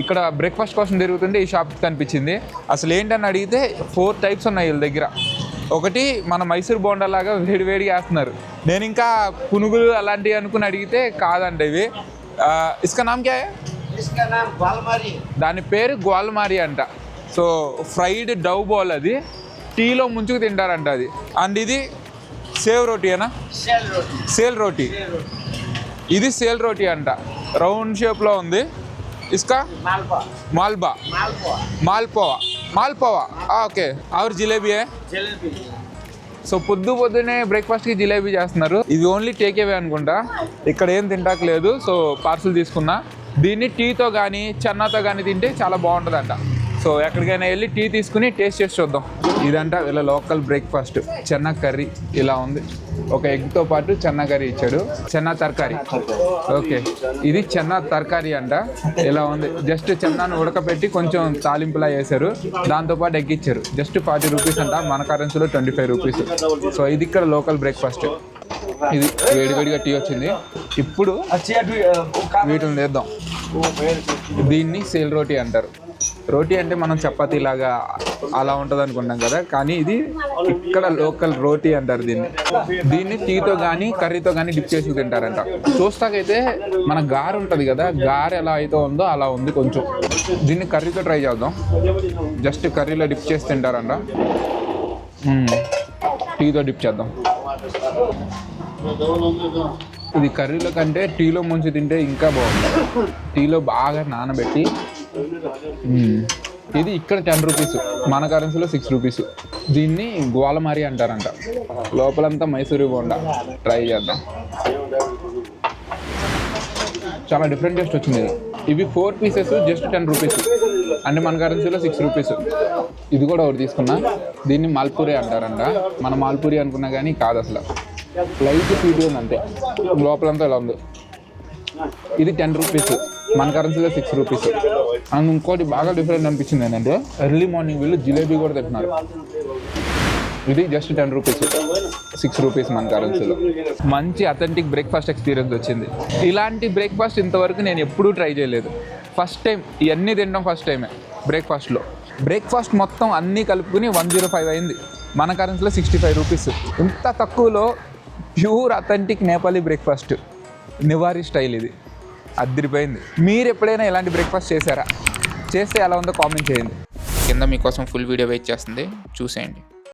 ఇక్కడ బ్రేక్ఫాస్ట్ కోసం తిరుగుతుంటే ఈ షాప్ కనిపించింది. అసలు ఏంటని అడిగితే 4 టైప్స్ ఉన్నాయి వీళ్ళ దగ్గర. ఒకటి మన మైసూర్ బోండా లాగా వేడివేడిగా వేస్తున్నారు. నేను ఇంకా పునుగులు అలాంటివి అనుకుని అడిగితే కాదంట ఇవి. ఇస్కా నామ్ క్యా హై? దాని పేరు గ్వాల్మారి అంట. సో ఫ్రైడ్ డవ్ బాల్, అది టీలో ముంచుకు తింటారంట అది. అండ్ ఇది సేవ్ రోటీ అనా? సేల్ రోటీ. ఇది సేల్ రోటీ అంట, రౌండ్ షేప్లో ఉంది. Iska మాల్బా మాల్పోవా okay. Are jalebi. So పొద్దునే బ్రేక్ఫాస్ట్కి జిలేబీ చేస్తున్నారు. ఇది ఓన్లీ టేక్ అవే అనుకుంటా, ఇక్కడ ఏం తింటాకలేదు. సో పార్సల్ తీసుకున్నా. దీన్ని టీతో కానీ చెన్నాతో కానీ తింటే చాలా బాగుంటుందంట. సో ఎక్కడికైనా వెళ్ళి టీ తీసుకుని టేస్ట్ చేసి చూద్దాం. ఇదంట వీళ్ళ లోకల్ బ్రేక్ఫాస్ట్. చెన్నా కర్రీ ఇలా ఉంది. ఒక ఎగ్తో పాటు చెన్నా కర్రీ ఇచ్చాడు. చెన్నా తరకారీ. ఓకే, ఇది చెన్నా తరకారీ అంట. ఇలా ఉంది. జస్ట్ చెన్నాను ఉడకపెట్టి కొంచెం తాలింపులా వేశారు, దాంతోపాటు ఎగ్ ఇచ్చారు. జస్ట్ 40 రూపీస్ అంట, మన కరెన్సీలో 25 రూపీస్. సో ఇది ఇక్కడ లోకల్ బ్రేక్ఫాస్ట్. ఇది వేడివేడిగా టీ వచ్చింది. ఇప్పుడు వీటిని చేద్దాం. దీన్ని సేల్ రోటీ అంటారు. రోటీ అంటే మనం చపాతీ లాగా అలా ఉంటుంది అనుకుంటాం కదా, కానీ ఇది ఇక్కడ లోకల్ రోటీ అంటారు దీన్ని. దీన్ని టీతో కానీ కర్రీతో కానీ డిప్ చేసి తింటారంట. చూస్తాకైతే మన గారె ఉంటుంది కదా, గారె ఎలా అయితే ఉందో అలా ఉంది కొంచెం. దీన్ని కర్రీతో ట్రై చేద్దాం. జస్ట్ కర్రీలో డిప్ చేసి తింటారంట. టీతో డిప్ చేద్దాం. ఇది కర్రీలో కంటే టీలో ముంచి తింటే ఇంకా బాగుంది. టీలో బాగా నానబెట్టి. ఇది ఇక్కడ 10 రూపీస్, మన కరెన్సీలో 6 రూపీస్. దీన్ని గ్వాలమారి అంటారంట. లోపలంతా మైసూరి బోండా. ట్రై చేద్దాం. చాలా డిఫరెంట్ టేస్ట్ వచ్చింది. ఇవి 4 పీసెస్ జస్ట్ 10 రూపీస్, అంటే మన కరెన్సీలో 6 రూపీస్. ఇది కూడా ఒకటి తీసుకున్నా. దీన్ని మాల్పూరి అంటారంట. మన మాల్పూరి అనుకున్నా కానీ కాదు, అసలు లైట్ స్వీట్ ఉంది అంతే. లోపలంతా ఇలా ఉంది. ఇది 10 రూపీస్, మన కరెన్సీలో 6 రూపీస్. అండ్ ఇంకోటి బాగా డిఫరెంట్ అనిపించింది ఏంటంటే ఎర్లీ మార్నింగ్ వీళ్ళు జిలేబీ కూడా తింటున్నారు. ఇది జస్ట్ 10 రూపీస్, 6 రూపీస్ మన కరెన్సీలో. మంచి అథెంటిక్ బ్రేక్ఫాస్ట్ ఎక్స్పీరియన్స్ వచ్చింది. ఇలాంటి బ్రేక్ఫాస్ట్ ఇంతవరకు నేను ఎప్పుడూ ట్రై చేయలేదు. ఫస్ట్ టైం ఇవన్నీ తినడం ఫస్ట్ టైమే. బ్రేక్ఫాస్ట్ మొత్తం అన్నీ కలుపుకుని 105 అయింది, మన కరెన్సీలో 65 రూపీస్. ఇంత తక్కువలో pure authentic Nepali breakfast, Newari style. ఇది అదిరిపోయింది. మీరు ఎప్పుడైనా ఇలాంటి బ్రేక్ఫాస్ట్ చేశారా? చేస్తే ఎలా ఉందో కామెంట్ చేయండి. కింద మీకోసం ఫుల్ వీడియో వెయిట్ చేస్తుంది, చూసేయండి.